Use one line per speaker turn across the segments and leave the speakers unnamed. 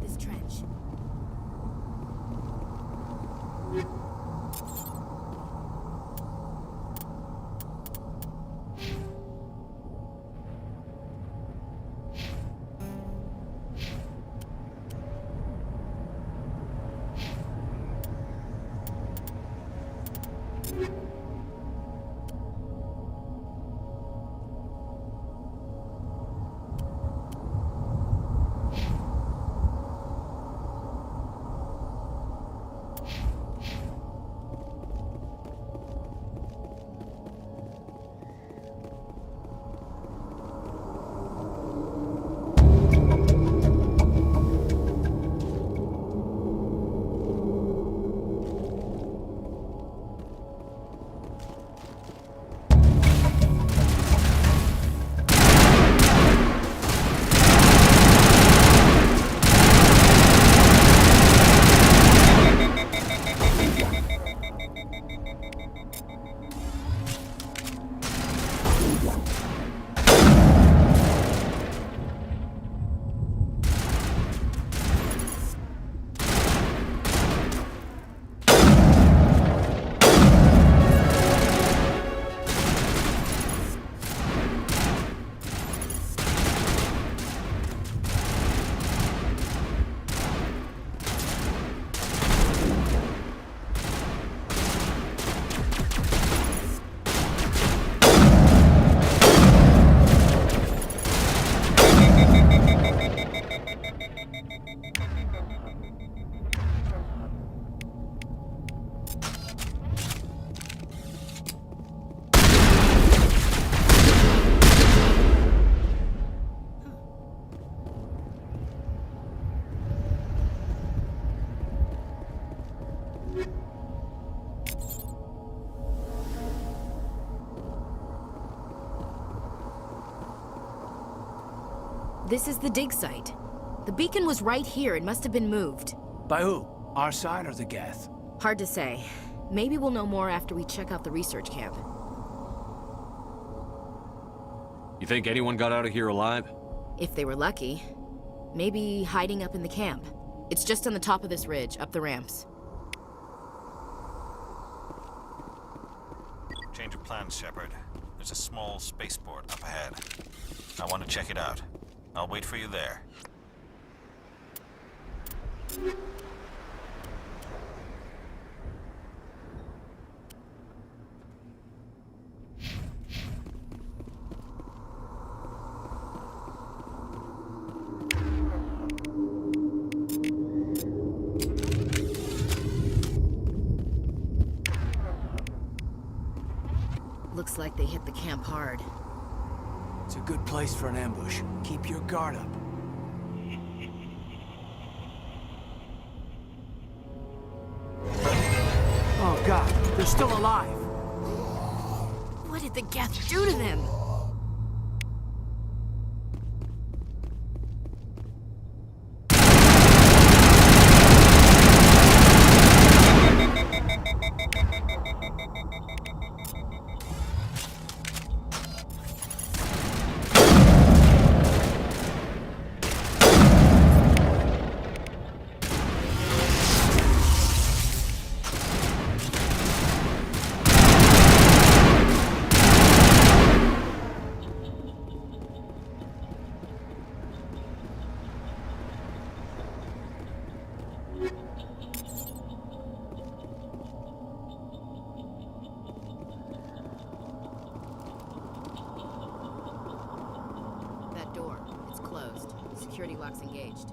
this trench. This is the dig site. The beacon was right here. It must have been moved.
By who? Our side or the Geth?
Hard to say. Maybe we'll know more after we check out the research camp.
You think anyone got out of here alive?
If they were lucky. Maybe hiding up in the camp. It's just on the top of this ridge, up the ramps.
Change of plans, Shepard. There's a small spaceport up ahead. I want to check it out. I'll wait for you there.
Looks like they hit the camp hard.
It's a good place for an ambush. Keep your guard up. Oh God, they're still alive!
What did the Geth do to them? Security lock's engaged.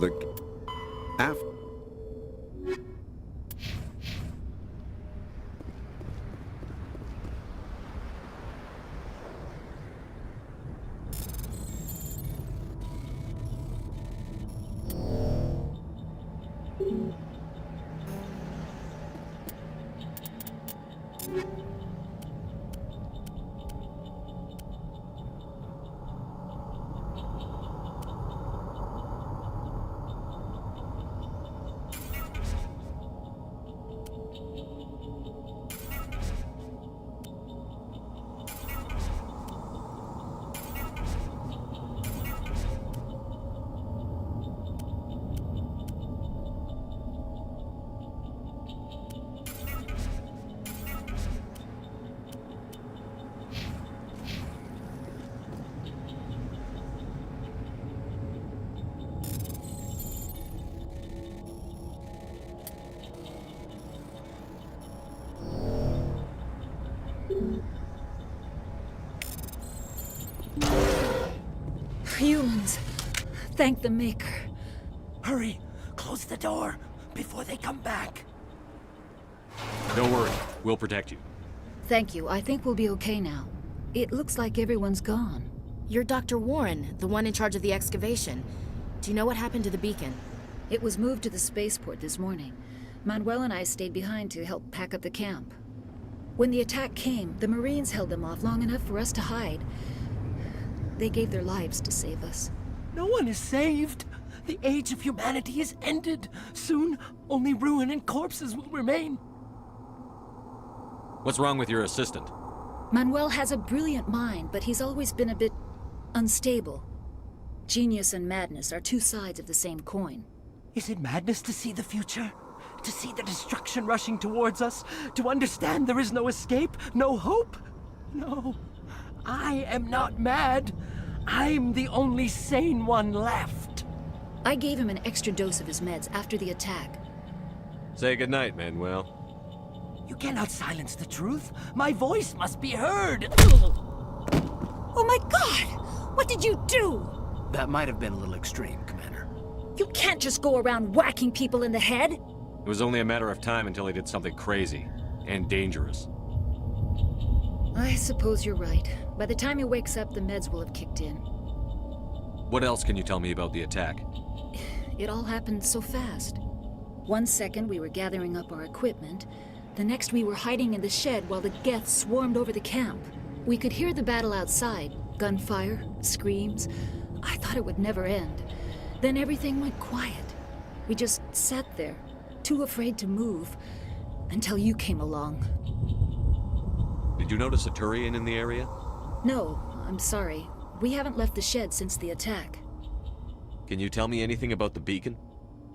The... After...
Humans. Thank the Maker.
Hurry! Close the door before they come back.
Don't worry. We'll protect you.
Thank you. I think we'll be okay now. It looks like everyone's gone.
You're Dr. Warren, the one in charge of the excavation. Do you know what happened to the beacon?
It was moved to the spaceport this morning. Manuel and I stayed behind to help pack up the camp. When the attack came, the Marines held them off long enough for us to hide. They gave their lives to save us.
No one is saved. The age of humanity is ended. Soon, only ruin and corpses will remain.
What's wrong with your assistant?
Manuel has a brilliant mind, but he's always been a bit unstable. Genius and madness are two sides of the same coin.
Is it madness to see the future? To see the destruction rushing towards us? To understand there is no escape? No hope? No. I am not mad. I'm the only sane one left.
I gave him an extra dose of his meds after the attack.
Say goodnight, Manuel.
You cannot silence the truth. My voice must be heard.
Oh my God! What did you do?
That might have been a little extreme, Commander.
You can't just go around whacking people in the head!
It was only a matter of time until he did something crazy and dangerous.
I suppose you're right. By the time he wakes up, the meds will have kicked in.
What else can you tell me about the attack?
It all happened so fast. 1 second we were gathering up our equipment. The next we were hiding in the shed while the Geth swarmed over the camp. We could hear the battle outside. Gunfire, screams. I thought it would never end. Then everything went quiet. We just sat there, too afraid to move, until you came along.
Did you notice a Turian in the area?
No, I'm sorry. We haven't left the shed since the attack.
Can you tell me anything about the beacon?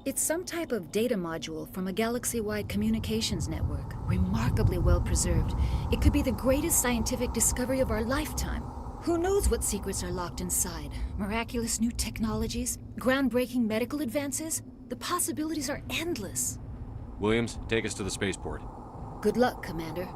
It's some type of data module from a galaxy-wide communications network, remarkably well preserved. It could be the greatest scientific discovery of our lifetime. Who knows what secrets are locked inside? Miraculous new technologies? Groundbreaking medical advances? The possibilities are endless.
Williams, take us to the spaceport.
Good luck, Commander.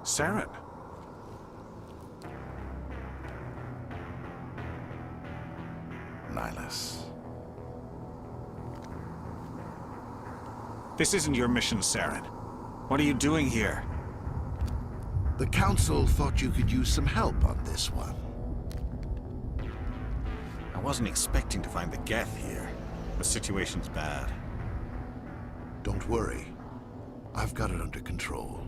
Saren. Nihlus.
This isn't your mission, Saren. What are you doing here?
The Council thought you could use some help on this one.
I wasn't expecting to find the Geth here. The situation's bad.
Don't worry. I've got it under control.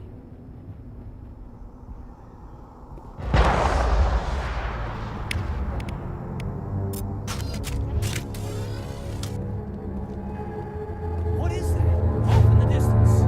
What is that? Off in the distance.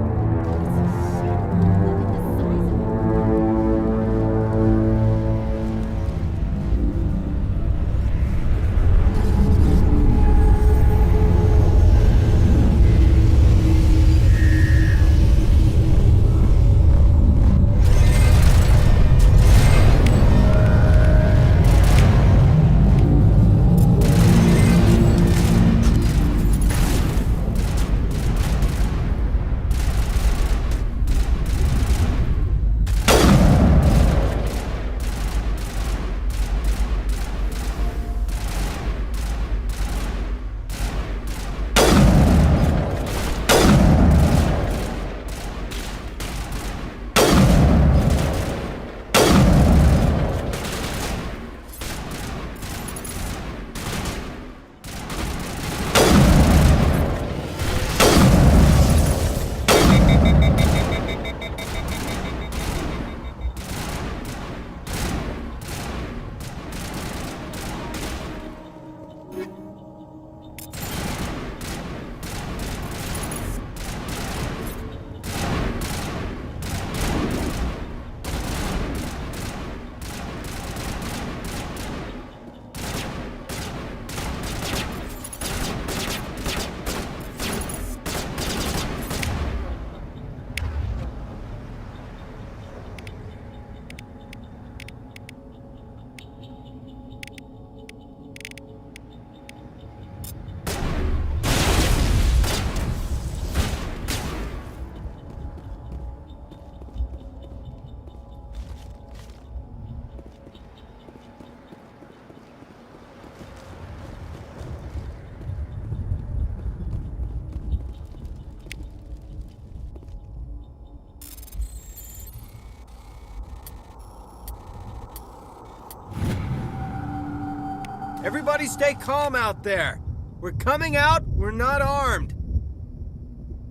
Everybody stay calm out there. We're coming out, we're not armed.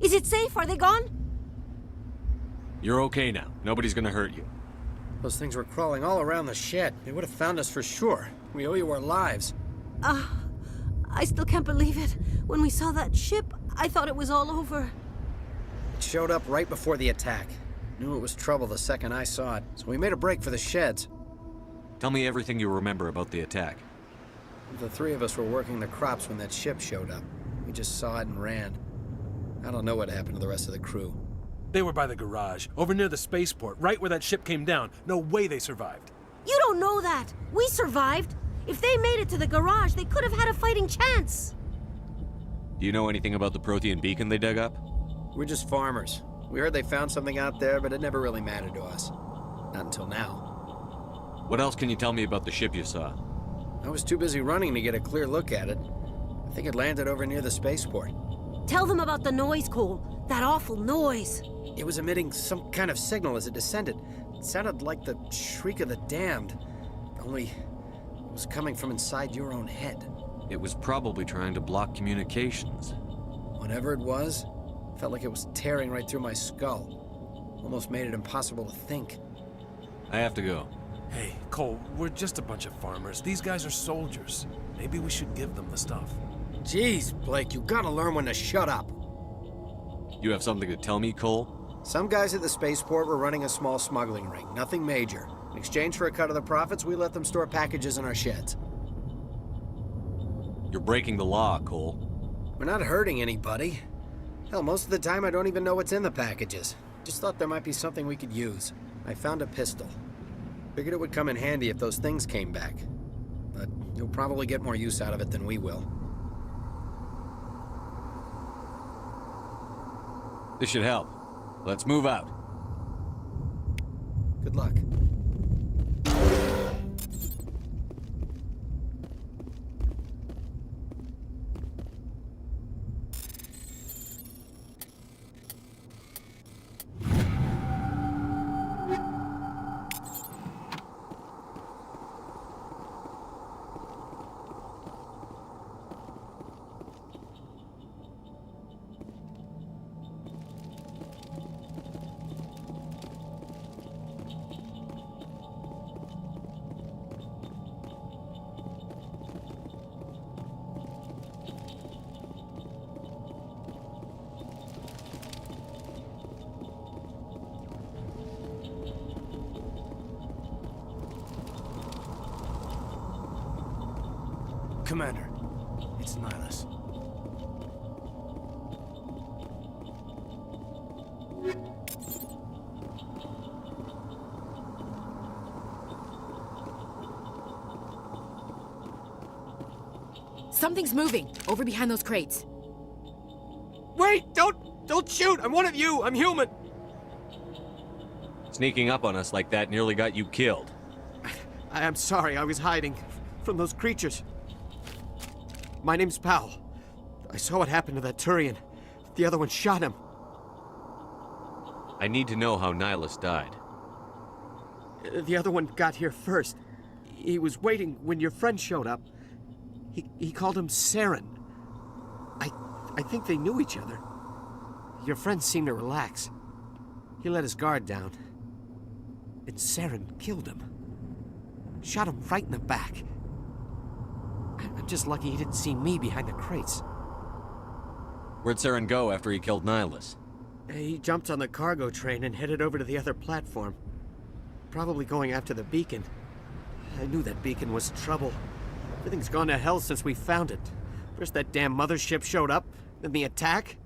Is it safe? Are they gone?
You're okay now. Nobody's gonna hurt you.
Those things were crawling all around the shed. They would have found us for sure. We owe you our lives.
I still can't believe it. When we saw that ship, I thought it was all over.
It showed up right before the attack. Knew it was trouble the second I saw it, so we made a break for the sheds.
Tell me everything you remember about the attack.
The three of us were working the crops when that ship showed up. We just saw it and ran. I don't know what happened to the rest of the crew.
They were by the garage, over near the spaceport, right where that ship came down. No way they survived.
You don't know that. We survived. If they made it to the garage, they could have had a fighting chance.
Do you know anything about the Prothean beacon they dug up?
We're just farmers. We heard they found something out there, but it never really mattered to us. Not until now.
What else can you tell me about the ship you saw?
I was too busy running to get a clear look at it. I think it landed over near the spaceport.
Tell them about the noise, Cole. That awful noise.
It was emitting some kind of signal as it descended. It sounded like the shriek of the damned. Only it was coming from inside your own head.
It was probably trying to block communications.
Whatever it was, felt like it was tearing right through my skull. Almost made it impossible to think.
I have to go.
Hey, Cole, we're just a bunch of farmers. These guys are soldiers. Maybe we should give them the stuff.
Jeez, Blake, you gotta learn when to shut up.
You have something to tell me, Cole?
Some guys at the spaceport were running a small smuggling ring, nothing major. In exchange for a cut of the profits, we let them store packages in our sheds.
You're breaking the law, Cole.
We're not hurting anybody. Hell, most of the time I don't even know what's in the packages. Just thought there might be something we could use. I found a pistol. Figured it would come in handy if those things came back. But you'll probably get more use out of it than we will.
This should help. Let's move out.
Good luck.
Commander, it's Nihilus.
Something's moving, over behind those crates.
Wait! Don't shoot! I'm one of you! I'm human!
Sneaking up on us like that nearly got you killed.
I'm sorry, I was hiding from those creatures. My name's Powell. I saw what happened to that Turian. The other one shot him.
I need to know how Nihilus died.
The other one got here first. He was waiting when your friend showed up. He called him Saren. I think they knew each other. Your friend seemed to relax. He let his guard down. And Saren killed him. Shot him right in the back. I'm just lucky he didn't see me behind the crates.
Where'd Saren go after he killed Nihilus?
He jumped on the cargo train and headed over to the other platform. Probably going after the beacon. I knew that beacon was trouble. Everything's gone to hell since we found it. First that damn mothership showed up, then the attack.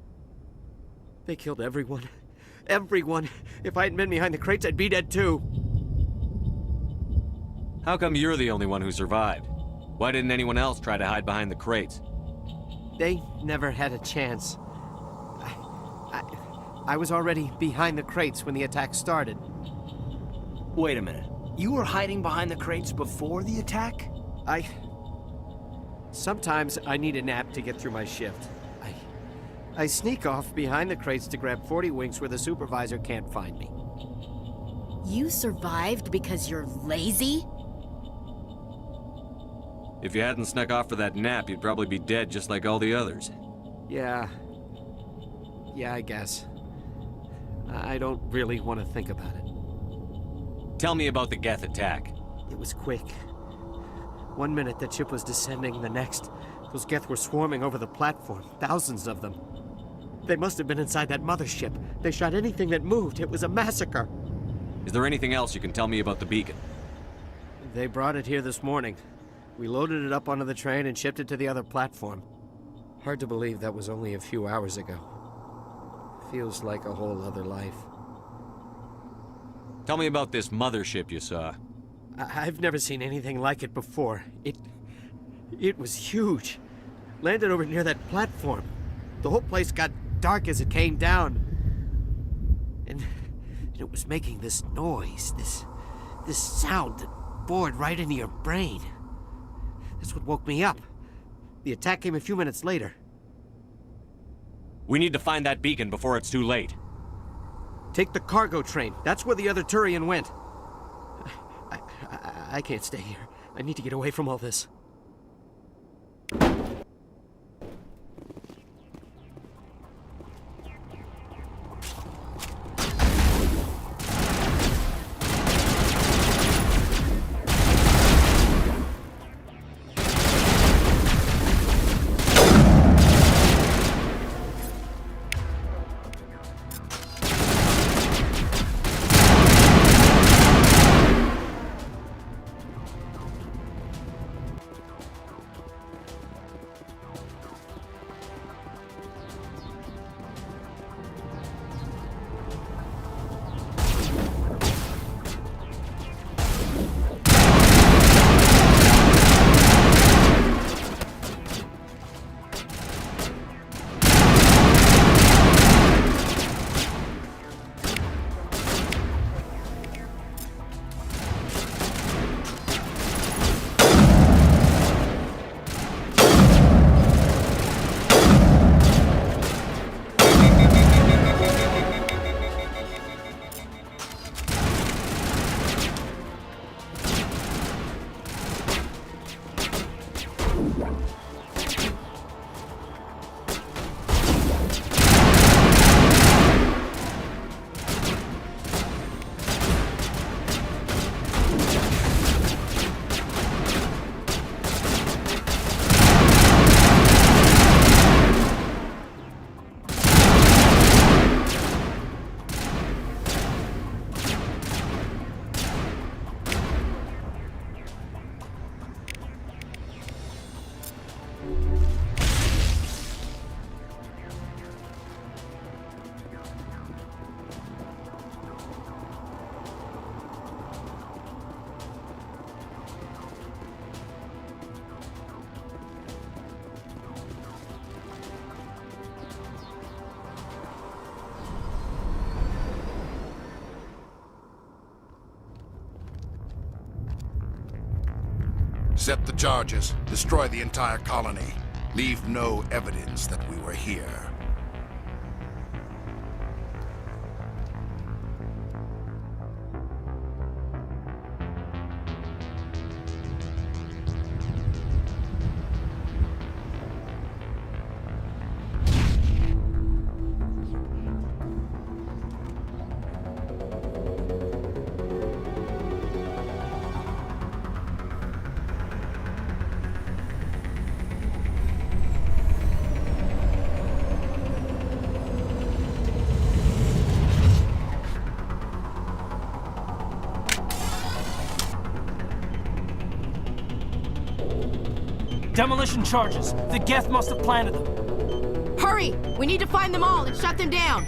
They killed everyone. Everyone. If I hadn't been behind the crates, I'd be dead too.
How come you're the only one who survived? Why didn't anyone else try to hide behind the crates?
They never had a chance. I was already behind the crates when the attack started.
Wait a minute. You were hiding behind the crates before the attack?
Sometimes I need a nap to get through my shift. I sneak off behind the crates to grab 40 winks where the supervisor can't find me.
You survived because you're lazy?
If you hadn't snuck off for that nap, you'd probably be dead just like all the others.
Yeah, I guess. I don't really want to think about it.
Tell me about the Geth attack.
It was quick. 1 minute that ship was descending, the next, those Geth were swarming over the platform. Thousands of them. They must have been inside that mothership. They shot anything that moved. It was a massacre.
Is there anything else you can tell me about the beacon?
They brought it here this morning. We loaded it up onto the train and shipped it to the other platform. Hard to believe that was only a few hours ago. Feels like a whole other life.
Tell me about this mothership you saw.
I've never seen anything like it before. It was huge. Landed over near that platform. The whole place got dark as it came down. And it was making this noise, this sound that bored right into your brain. That's what woke me up. The attack came a few minutes later.
We need to find that beacon before it's too late.
Take the cargo train. That's where the other Turian went. I can't stay here. I need to get away from all this.
Set the charges. Destroy the entire colony. Leave no evidence that we were here.
Demolition charges. The Geth must have planted them.
Hurry! We need to find them all and shut them down!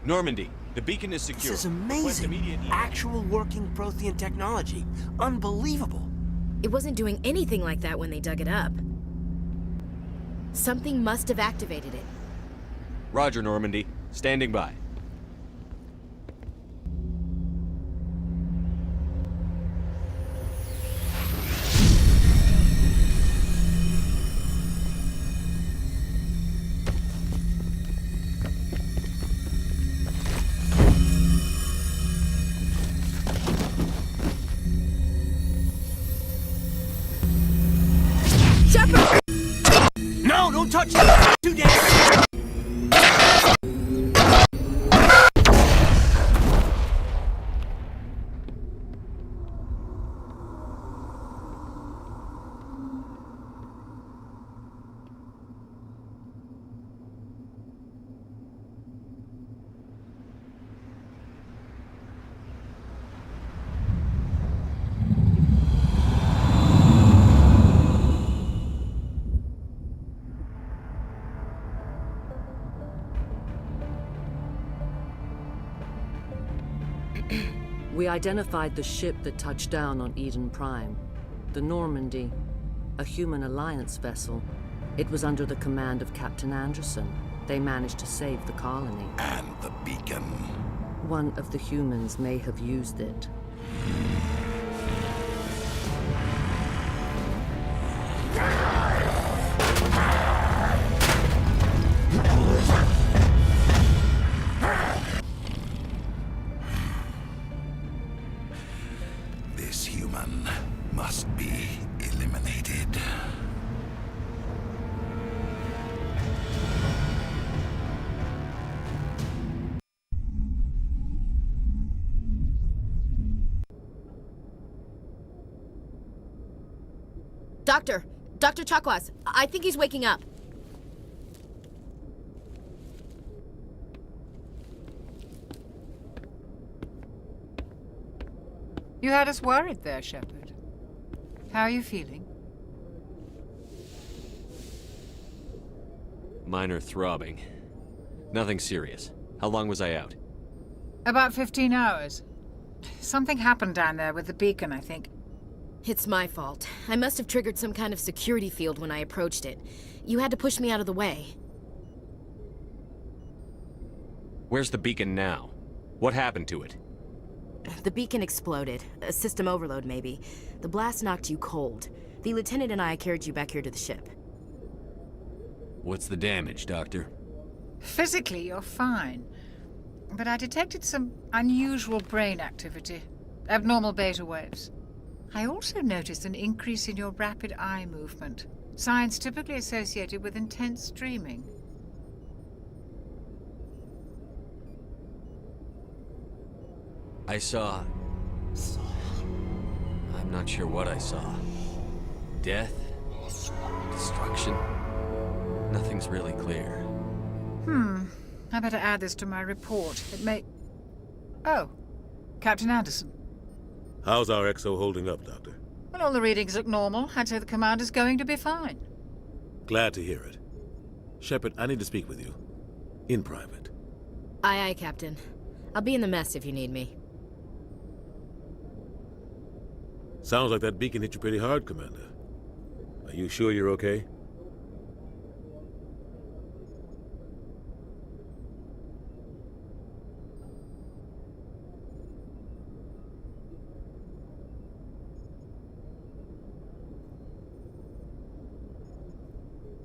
Normandy, the beacon is secure.
This is
Request
amazing.
immediate evac.
Actual working Prothean technology. Unbelievable.
It wasn't doing anything like that when they dug it up. Something must have activated it.
Roger, Normandy. Standing by.
No, don't touch it! Too dangerous!
We identified the ship that touched down on Eden Prime. The Normandy, a human alliance vessel. It was under the command of Captain Anderson. They managed to save the colony.
And the beacon.
One of the humans may have used it.
This human must be eliminated.
Dr. Chakwas, I think he's waking up.
You had us worried there, Shepard. How are you feeling?
Minor throbbing. Nothing serious. How long was I out?
About 15 hours. Something happened down there with the beacon, I think.
It's my fault. I must have triggered some kind of security field when I approached it. You had to push me out of the way.
Where's the beacon now? What happened to it?
The beacon exploded. A system overload, maybe. The blast knocked you cold. The lieutenant and I carried you back here to the ship.
What's the damage, Doctor?
Physically, you're fine. But I detected some unusual brain activity. Abnormal beta waves. I also noticed an increase in your rapid eye movement. Signs typically associated with intense dreaming.
I saw... I'm not sure what I saw. Death? Destruction? Nothing's really clear.
I better add this to my report. It may... Oh, Captain Anderson.
How's our XO holding up, Doctor?
Well, all the readings look normal. I'd say the commander's going to be fine.
Glad to hear it. Shepard, I need to speak with you. In private.
Aye, aye, Captain. I'll be in the mess if you need me.
Sounds like that beacon hit you pretty hard, Commander. Are you sure you're okay?